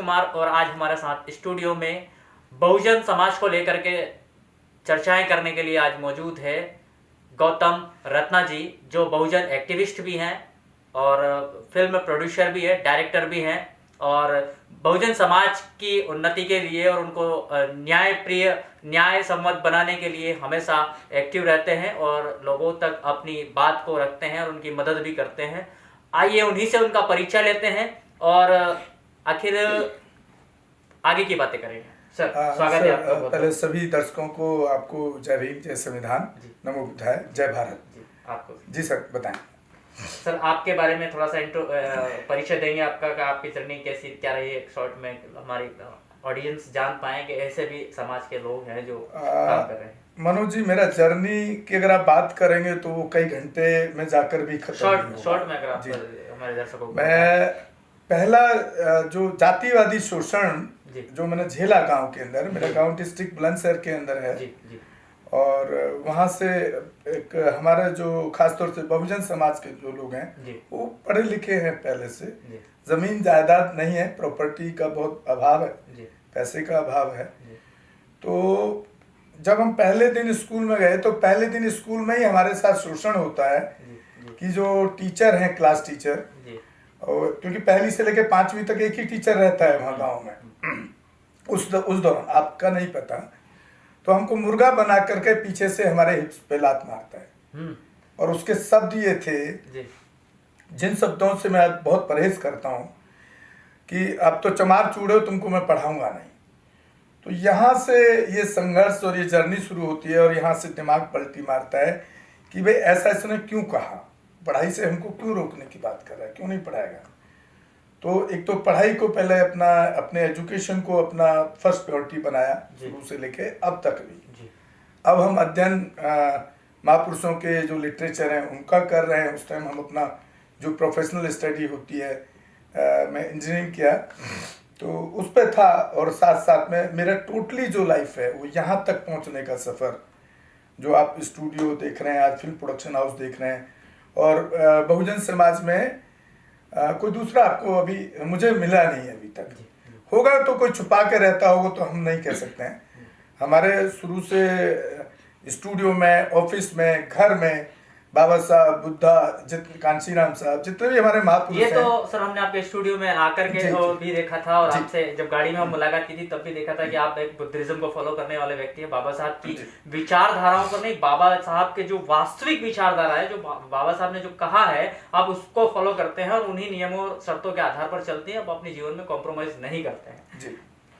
कुमार और आज हमारे साथ स्टूडियो में बहुजन समाज को लेकर के चर्चाएं करने के लिए आज मौजूद है गौतम रत्ना जी, जो बहुजन एक्टिविस्ट भी हैं और फिल्म प्रोड्यूसर भी है, डायरेक्टर भी हैं और बहुजन समाज की उन्नति के लिए और उनको न्याय सम्मत बनाने के लिए हमेशा एक्टिव रहते हैं और लोगों तक अपनी बात को रखते हैं और उनकी मदद भी करते हैं। आइए उन्हीं से उनका परिचय लेते हैं और आखिर आगे की बातें करेंगे। सर स्वागत है आपका। पहले सभी दर्शकों को आपको जय भीम, जय संविधान, नमो बुद्धाय, जय भारत। जी आपको। जी सर बताएं। सर आपके बारे में थोड़ा सा परिचय देंगे आपका, आपकी जर्नी कैसी क्या रही है, एक शॉर्ट में हमारी ऑडियंस जान पाए कि ऐसे भी समाज के लोग हैं जो काम कर रहे हैं। मनोज जी, मेरा जर्नी की अगर आप बात करेंगे तो वो कई घंटे में जाकर भी खत्म शॉर्ट में अगर आप हमारे दर्शकों को। मैं पहला जो जातिवादी शोषण जो मैंने झेला गांव के अंदर, मेरा गांव डिस्ट्रिक्ट बुलंदशहर के अंदर है जी, जी। और वहाँ से एक हमारे जो खासतौर से बहुजन समाज के जो लोग हैं वो पढ़े लिखे हैं, पहले से जमीन जायदाद नहीं है, प्रॉपर्टी का बहुत अभाव है, पैसे का अभाव है। तो जब हम पहले दिन स्कूल में गए तो पहले दिन स्कूल में ही हमारे साथ शोषण होता है कि जो टीचर हैं, क्लास टीचर, और क्योंकि पहली से लेकर 5वीं तक एक ही टीचर रहता है वहाँ गाँव में, उस दौरान आपका नहीं पता, तो हमको मुर्गा बना करके पीछे से हमारे हिप्स पे लात मारता है और उसके शब्द ये थे जिन शब्दों से मैं बहुत परहेज करता हूँ कि अब तो चमार चूड़े, तुमको मैं पढ़ाऊंगा नहीं। तो यहाँ से ये संघर्ष और ये जर्नी शुरू होती है और यहाँ से दिमाग पलटी मारता है कि भाई ऐसा इसने क्यों कहा, पढ़ाई से हमको क्यों रोकने की बात कर रहा है, क्यों नहीं पढ़ाएगा। तो एक तो पढ़ाई को पहले अपने एजुकेशन को अपना फर्स्ट प्रायोरिटी बनाया शुरू से लेके अब तक भी। अब हम अध्ययन महापुरुषों के जो लिटरेचर हैं उनका कर रहे हैं। उस टाइम हम अपना जो प्रोफेशनल स्टडी होती है, मैं इंजीनियरिंग किया तो उस पर था और साथ साथ में मेरा टोटली जो लाइफ है वो यहाँ तक पहुँचने का सफ़र, जो आप स्टूडियो देख रहे हैं, आज फिल्म प्रोडक्शन हाउस देख रहे हैं और बहुजन समाज में कोई दूसरा आपको अभी मुझे मिला नहीं है अभी तक। होगा तो कोई छुपा के रहता होगा तो हम नहीं कह सकते हैं। हमारे शुरू से स्टूडियो में, ऑफिस में, घर में बाबा साहब, बुद्धा, जितने कांशीराम साहब, जितने भी हमारे महापुरुष ये तो सर हमने आपके स्टूडियो में आकर के भी देखा था और आपसे जब गाड़ी में हम मुलाकात की थी तब भी देखा था कि आप एक बुद्धिज्म को फॉलो करने वाले व्यक्ति हैं। बाबा साहब की विचारधाराओं पर नहीं, बाबा साहब के जो वास्तविक विचारधारा है, जो बाबा साहब ने जो कहा है, आप उसको फॉलो करते हैं और उन्हीं नियमों शर्तों के आधार पर चलते हैं। आप अपने जीवन में कॉम्प्रोमाइज नहीं करते हैं।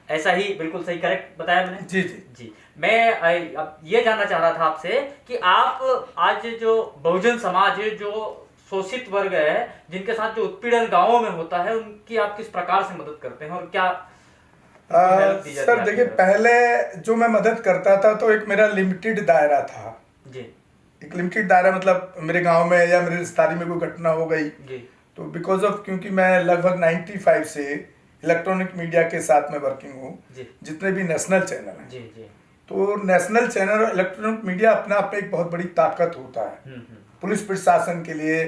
ऐसा ही बिल्कुल सही, करेक्ट बताया मैंने? जी जी जी। मैं अब ये जानना चाह रहा था आपसे कि आप आज जो बहुजन समाज है, जो शोषित वर्ग है, जिनके साथ जो उत्पीड़न गांवों में होता है, उनकी आप किस प्रकार से मदद करते हैं और क्या सर देखिए, पहले जो मैं मदद करता था तो एक मेरा लिमिटेड दायरा था जी। एक लिमिटेड दायरा मतलब मेरे गांव में या मेरे रिश्तेदारी में कोई घटना हो गई तो बिकॉज ऑफ, क्योंकि मैं लगभग 95 से इलेक्ट्रॉनिक मीडिया के साथ में वर्किंग हूँ, जितने भी नेशनल चैनल हैं, तो नेशनल चैनल और इलेक्ट्रॉनिक मीडिया अपने आप में एक बहुत बड़ी ताकत होता है पुलिस प्रशासन के लिए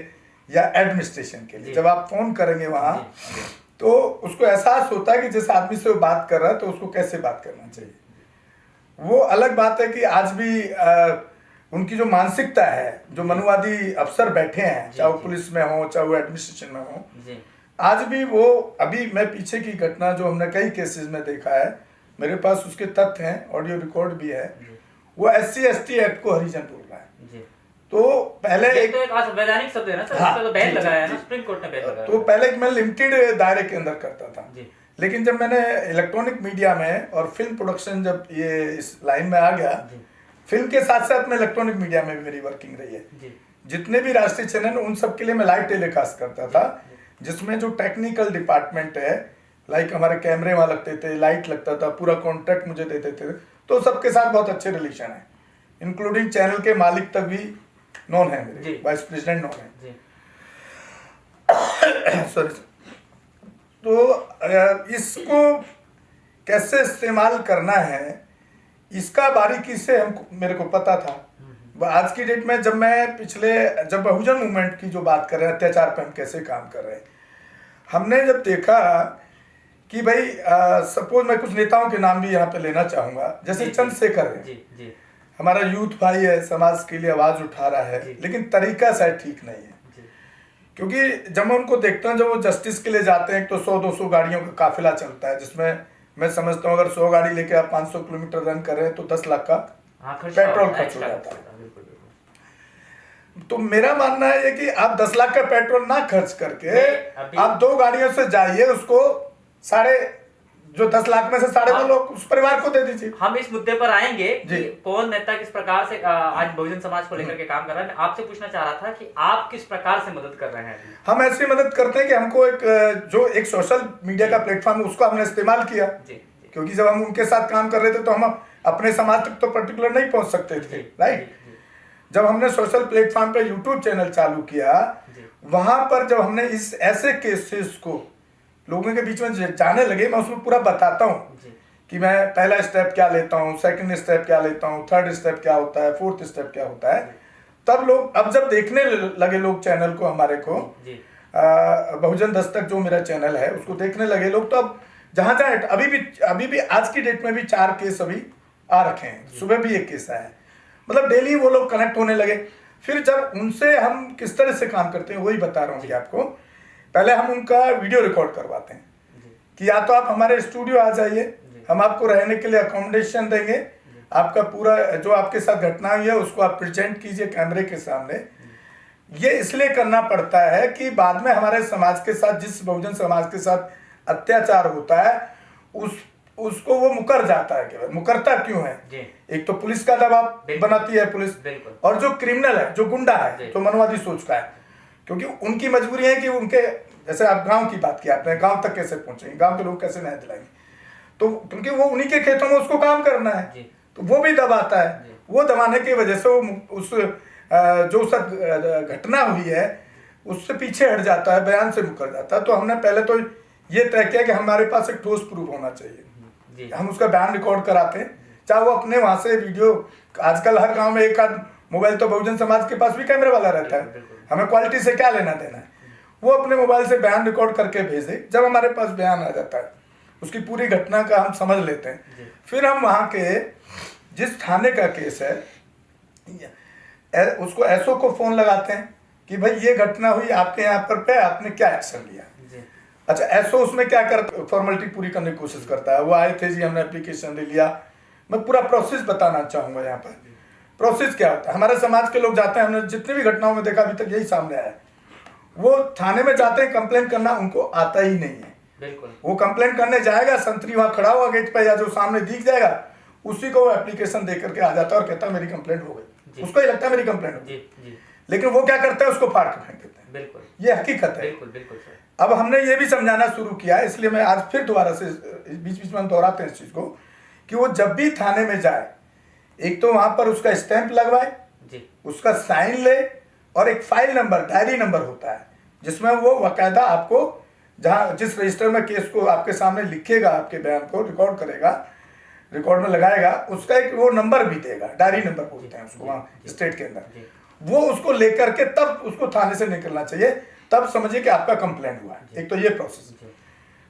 या एडमिनिस्ट्रेशन के लिए। जब आप फोन करेंगे वहाँ तो उसको एहसास होता है कि जिस आदमी से वो बात कर रहा है तो उसको कैसे बात करना चाहिए। वो अलग बात है कि आज भी उनकी जो मानसिकता है, जो मनुवादी अफसर बैठे हैं, चाहे वो पुलिस में हो चाहे वो एडमिनिस्ट्रेशन में हो, आज भी वो, अभी मैं पीछे की घटना जो हमने कई केसेस में देखा है, मेरे पास उसके तथ्य हैं, ऑडियो रिकॉर्ड भी है, वो SC/ST एक्ट को हरिजन बोल रहा है। तो पहले एक संवैधानिक शब्द है ना सर, हाँ, तो बैन लगाया है ना, सुप्रीम कोर्ट ने बैन लगाया। तो पहले मैं लिमिटेड दायरे के अंदर करता था, लेकिन जब मैंने इलेक्ट्रॉनिक मीडिया में और फिल्म प्रोडक्शन, जब ये इस लाइन में आ गया, फिल्म के साथ साथ में इलेक्ट्रॉनिक मीडिया में भी मेरी वर्किंग रही है। जितने भी राष्ट्रीय चैनल उन सब के लिए मैं लाइव टेलीकास्ट करता था, जिसमें जो टेक्निकल डिपार्टमेंट है, लाइक हमारे कैमरे वहाँ लगते थे, लाइट लगता था, पूरा कॉन्ट्रैक्ट मुझे देते थे, तो सबके साथ बहुत अच्छे रिलेशन है, इंक्लूडिंग चैनल के मालिक तक भी नॉन है, मेरे वाइस प्रेसिडेंट नॉन है। सॉरी। तो इसको कैसे इस्तेमाल करना है इसका बारीकी से मेरे को पता था। आज की डेट में जब बहुजन मूवमेंट की जो बात कर रहे हैं, अत्याचार पर हम कैसे काम कर रहे हैं, हमने जब देखा कि भाई सपोज मैं कुछ नेताओं के नाम भी यहाँ पे लेना चाहूंगा, जैसे चंद्रशेखर है, जी हमारा यूथ भाई है, समाज के लिए आवाज उठा रहा है, लेकिन तरीका शायद ठीक नहीं है। क्योंकि जब मैं उनको देखता हूँ, जब वो जस्टिस के लिए जाते हैं तो 100-200 गाड़ियों का काफिला चलता है, जिसमें मैं समझता हूँ अगर 100 गाड़ी लेके आप 500 किलोमीटर रन कर रहे हैं तो 10 लाख का पेट्रोल खर्च हो जाता है। तो मेरा मानना है कि आप 10 लाख का पेट्रोल ना खर्च करके आप 2 गाड़ियों से जाइए, उसको जो 10 लाख में से 2.5 लाख उस परिवार को दे दीजिए। हम इस मुद्दे पर आएंगे कि कौन नेता किस प्रकार से आज बहुजन समाज को लेकर के काम कर रहा है। मैं आपसे पूछना चाह रहा था कि आप किस प्रकार से मदद कर रहे हैं। हम ऐसी मदद करते हैं कि हमको एक सोशल मीडिया का प्लेटफॉर्म है, उसको हमने इस्तेमाल किया। क्योंकि जब हम उनके साथ काम कर रहे थे तो हम अपने समाज तक तो पर्टिकुलर नहीं पहुंच सकते थे, राइट। जब हमने सोशल प्लेटफॉर्म पे यूट्यूब चैनल चालू किया, वहां पर जब हमने इस ऐसे केसेस को लोगों के बीच में जाने लगे, मैं उसमें पूरा बताता हूँ कि मैं पहला स्टेप क्या लेता हूँ, सेकंड स्टेप क्या लेता हूँ, थर्ड स्टेप क्या होता है, फोर्थ स्टेप क्या होता है। तब लोग अब जब देखने लगे लोग चैनल को, हमारे को बहुजन दस्तक जो मेरा चैनल है उसको देखने लगे लोग, तो अब जहाँ जहाँ अभी भी आज की डेट में भी 4 केस अभी आ रखे हैं, सुबह भी 1 केस आया है, मतलब डेली वो लोग कनेक्ट होने लगे। फिर जब उनसे हम किस तरह से काम करते हैं वही बता रहा हूँ आपको। पहले हम उनका वीडियो रिकॉर्ड करवाते हैं कि या तो आप हमारे स्टूडियो आ जाइए, हम आपको रहने के लिए अकोमोडेशन देंगे, आपका पूरा जो आपके साथ घटना हुई है उसको आप प्रेजेंट कीजिए कैमरे के सामने। ये इसलिए करना पड़ता है कि बाद में हमारे समाज के साथ, जिस बहुजन समाज के साथ अत्याचार होता है उसको वो मुकर जाता है। केवल मुकरता क्यों है? एक तो पुलिस का दबाव बनाती है पुलिस, और जो क्रिमिनल है, जो गुंडा है, जो मनवादी सोच का है, क्योंकि उनकी मजबूरी है कि उनके, जैसे आप गांव की बात की आपने, गांव तक कैसे पहुंचेंगे, गांव के लोग कैसे न्याय दिलाएंगे, तो क्योंकि वो उन्हीं के खेतों में उसको काम करना है, तो वो भी दबाता है। वो दबाने की वजह से वो उस जो सब घटना हुई है उससे पीछे हट जाता है, बयान से मुकर जाता है। तो हमने पहले तो ये तय किया कि हमारे पास एक ठोस प्रूफ होना चाहिए। हम उसका बयान रिकॉर्ड कराते हैं, चाहे वो अपने वहां से वीडियो, आजकल हर गांव में एक आध मोबाइल तो बहुजन समाज के पास भी कैमरे वाला रहता है, हमें क्वालिटी से क्या लेना देना है। वो अपने मोबाइल से बयान रिकॉर्ड करके भेज दे। जब हमारे पास बयान आ जाता है, उसकी पूरी घटना का हम समझ लेते हैं, फिर हम वहाँ के जिस थाने का केस है उसको एसओ को फोन लगाते हैं कि भाई ये घटना हुई आपके यहाँ पर, आपने क्या एक्शन लिया। अच्छा, एसओ उसमें क्या कर फॉर्मेलिटी पूरी करने की कोशिश करता है। वो आए थे जी, हमने एप्लीकेशन ले लिया। मैं पूरा प्रोसेस बताना चाहूंगा यहाँ पर। प्रोसेस क्या होता है, हमारे समाज के लोग जाते हैं, हमने जितनी भी घटनाओं में देखा अभी तक यही सामने आया है, वो थाने में जाते हैं, कंप्लेन करना उनको आता ही नहीं है। बिल्कुल। वो कंप्लेन करने जाएगा, संतरी वहां खड़ा हुआ गेट पे या जो सामने दिख जाएगा उसी को वो एप्लीकेशन दे करके आ जाता है और कहता है मेरी कंप्लेंट हो गई। उसको ही लगता है मेरी कंप्लेंट हो गई, लेकिन वो क्या करता है, उसको फाड़ के फेंक देते हैं। बिल्कुल, ये हकीकत है। बिल्कुल बिल्कुल सर। अब हमने ये भी समझाना शुरू किया, इसलिए मैं आज फिर दोबारा से बीच बीच में हम दोहराते हैं इस चीज को, कि वो जब भी थाने में जाए, एक तो वहां पर उसका स्टैंप लगवाए, उसका साइन ले, और एक फाइल नंबर, डायरी नंबर होता है जिसमें वो बाकायदा आपको जहां जिस रजिस्टर में केस को आपके सामने लिखेगा, आपके बयान को रिकॉर्ड करेगा, रिकॉर्ड में लगाएगा, उसका एक वो नंबर भी देगा, डायरी नंबर बोलते हैं उसको वहाँ स्टेट के अंदर। वो उसको लेकर के तब उसको थाने से निकलना चाहिए, तब समझिए कि आपका कंप्लेंट हुआ है। एक तो ये प्रोसेस।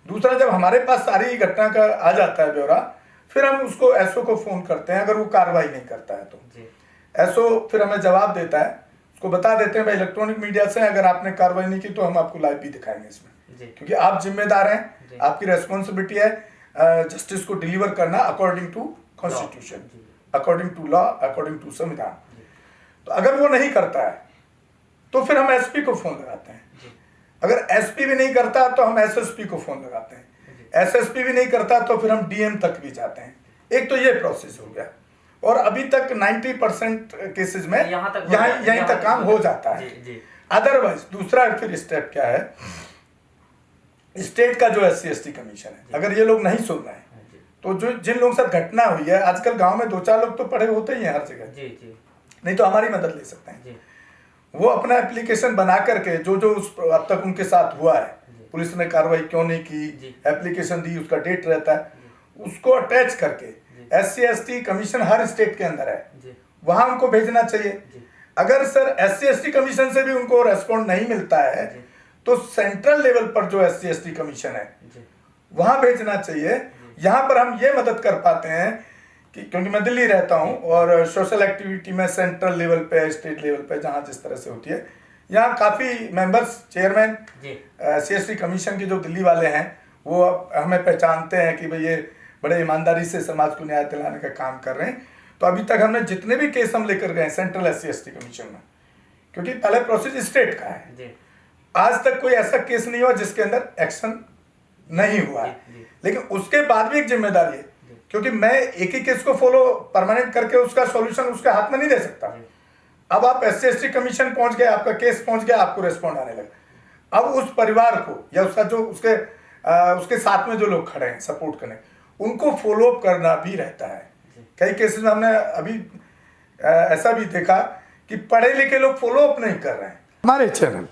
दूसरा, जब हमारे पास सारी घटना का आ जाता है ब्यौरा, फिर हम उसको एसओ को फोन करते हैं। अगर वो कार्रवाई नहीं करता है तो एसओ फिर हमें जवाब देता है, उसको बता देते हैं भाई इलेक्ट्रॉनिक मीडिया से अगर आपने कार्रवाई नहीं की तो हम आपको लाइव भी दिखाएंगे इसमें, क्योंकि आप जिम्मेदार हैं, आपकी रेस्पॉन्सिबिलिटी है जस्टिस को डिलीवर करना according to constitution, according to law, according to संविधान। तो अगर वो नहीं करता है तो फिर हम एसपी को फोन लगाते हैं। अगर एसपी भी नहीं करता तो हम एसएसपी को फोन लगाते हैं। एसएसपी भी नहीं करता तो फिर हम डीएम तक भी जाते हैं। एक तो ये प्रोसेस हो गया, और अभी तक 90% केसेस में यहीं तक काम हो जाता है। अदरवाइज दूसरा फिर स्टेप क्या है, स्टेट का जो SC/ST कमीशन है, अगर ये लोग नहीं सुन रहे हैं तो जो जिन लोगों के साथ घटना हुई है, आजकल गांव में 2-4 लोग तो पड़े होते ही हैं हर जगह, नहीं तो हमारी मदद ले सकते हैं। वो अपना एप्लीकेशन बना करके जो अब तक उनके साथ हुआ है, पुलिस ने कार्रवाई क्यों नहीं की, एप्लीकेशन दी, उसका डेट रहता है, उसको अटैच करके SC/ST कमीशन हर स्टेट के अंदर है, वहां उनको भेजना चाहिए। अगर सर SC/ST कमीशन से भी उनको रेस्पॉन्ड नहीं मिलता है तो सेंट्रल लेवल पर जो SC/ST कमीशन है वहां भेजना चाहिए। यहाँ पर हम ये मदद कर पाते हैं कि क्योंकि मैं दिल्ली रहता हूँ और सोशल एक्टिविटी में सेंट्रल लेवल पे, स्टेट लेवल पे जहाँ जिस तरह से होती है, यहाँ काफ़ी मेंबर्स, चेयरमैन CST कमीशन के जो दिल्ली वाले हैं वो अब हमें पहचानते हैं कि भाई ये बड़े ईमानदारी से समाज को न्याय दिलाने का काम कर रहे हैं। तो अभी तक हमने जितने भी केस हम लेकर गए सेंट्रल SC/ST कमीशन में, क्योंकि पहले प्रोसेस स्टेट का है, आज तक कोई ऐसा केस नहीं हुआ जिसके अंदर एक्शन नहीं हुआ है। लेकिन उसके बाद भी एक जिम्मेदारी है, क्योंकि मैं एक ही केस को फॉलो परमानेंट करके उसका सॉल्यूशन उसके हाथ में नहीं दे सकता। अब आप SC/ST कमीशन पहुंच गए, आपका केस पहुंच गया, आपको रिस्पॉन्ड आने लगा। अब उस परिवार को या उसका जो उसके साथ में जो लोग खड़े हैं सपोर्ट करने, उनको फॉलो अप करना भी रहता है। कई केसेस में हमने अभी ऐसा भी देखा कि पढ़े लिखे लोग फॉलो अप नहीं कर रहे हैं। हमारे चैनल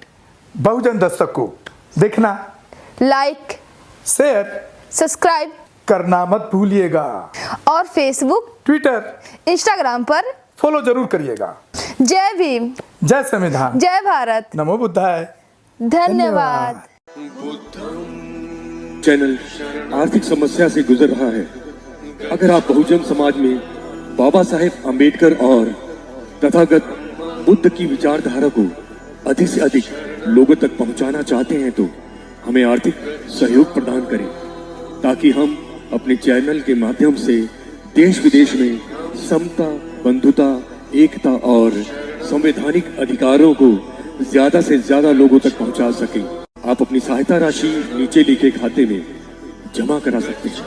बहुजन दस्तक को देखना, लाइक, शेयर, सब्सक्राइब करना मत भूलिएगा और फेसबुक, ट्विटर, इंस्टाग्राम पर फॉलो जरूर करिएगा। जय भीम, जय संविधान, जय भारत, नमो बुद्धाय, धन्यवाद। चैनल आर्थिक समस्या से गुजर रहा है। अगर आप बहुजन समाज में बाबा साहेब अम्बेडकर और तथागत बुद्ध की विचारधारा को अधिक से अधिक लोगों तक पहुंचाना चाहते हैं तो हमें आर्थिक सहयोग प्रदान करें, ताकि हम अपने चैनल के माध्यम से देश विदेश में समता, बंधुता, एकता और संवैधानिक अधिकारों को ज्यादा से ज्यादा लोगों तक पहुंचा सकें। आप अपनी सहायता राशि नीचे लिखे खाते में जमा करा सकते हैं।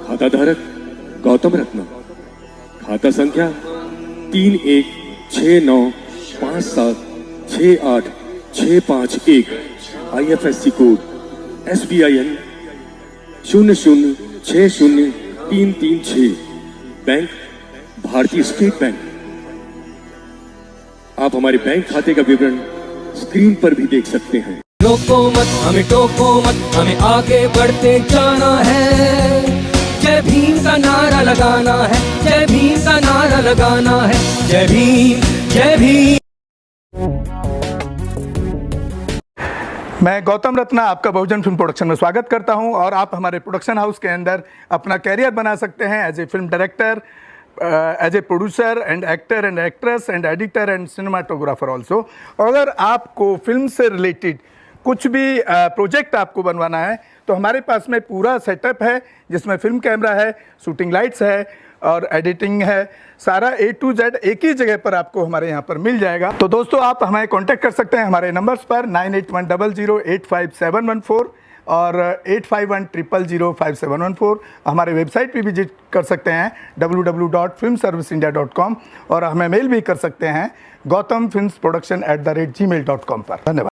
खाता धारक गौतम रत्ना, खाता संख्या 316957686551, IFSC कोड SBIN 0060336, बैंक भारतीय स्टेट बैंक। आप हमारे बैंक खाते का विवरण स्क्रीन पर भी देख सकते हैं। रोको मत, हमें टोको मत, हमें आगे बढ़ते जाना है। जय भीम का नारा लगाना है, जय भीम का नारा लगाना है। जय भीम, जय भीम। मैं गौतम रत्ना आपका बहुजन फिल्म प्रोडक्शन में स्वागत करता हूं और आप हमारे प्रोडक्शन हाउस के अंदर अपना कैरियर बना सकते हैं as a film director, as a producer and actor and actress and editor and cinematographer also. अगर आपको फिल्म से रिलेटेड कुछ भी प्रोजेक्ट आपको बनवाना है तो हमारे पास में पूरा सेटअप है, जिसमें फिल्म कैमरा है, शूटिंग लाइट्स है और एडिटिंग है। सारा A to Z एक ही जगह पर आपको हमारे यहाँ पर मिल जाएगा। तो दोस्तों आप हमें कांटेक्ट कर सकते हैं हमारे नंबर्स पर 9810085714 और 8510005714। हमारे वेबसाइट पे विजिट कर सकते हैं www.filmserviceindia.com और हमें मेल भी कर सकते हैं gautamfilmsproduction@gmail.com पर। धन्यवाद।